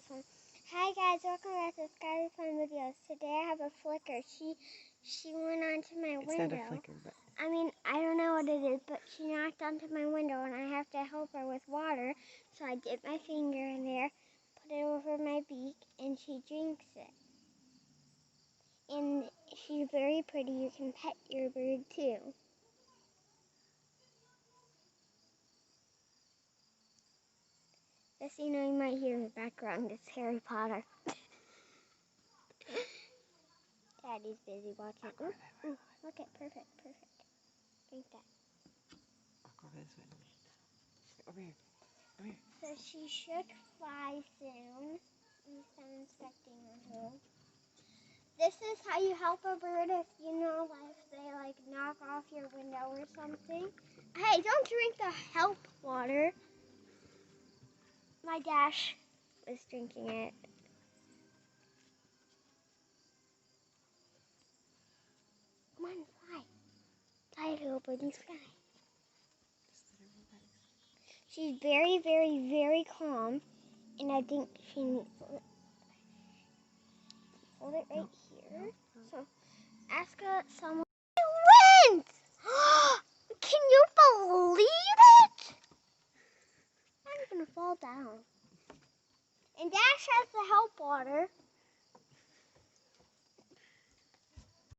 Fun. Hi guys, welcome back to Skylar Fun Videos. Today I have a flicker. She went onto my window. It's not a flicker, but I mean, I don't know what it is, but she knocked onto my window and I have to help her with water. So I dip my finger in there, put it over my beak, and she drinks it. And she's very pretty. You can pet your bird too. Just so you know, you might hear in the background, it's Harry Potter. Daddy's busy watching. Ooh, look at perfect. Drink that. I'll go this way. Over here. Over here. So she should fly soon. I'm inspecting her. This is how you help a bird if you know, like, they knock off your window or something. Hey, don't drink the help water. My Dash was drinking it. Come on, fly. Fly, little birdie, fly. She's very, very, very calm, and I think she needs to hold it right here. So, ask someone. I went! Can you believe it? I'm gonna fall down. And Dash has the help water.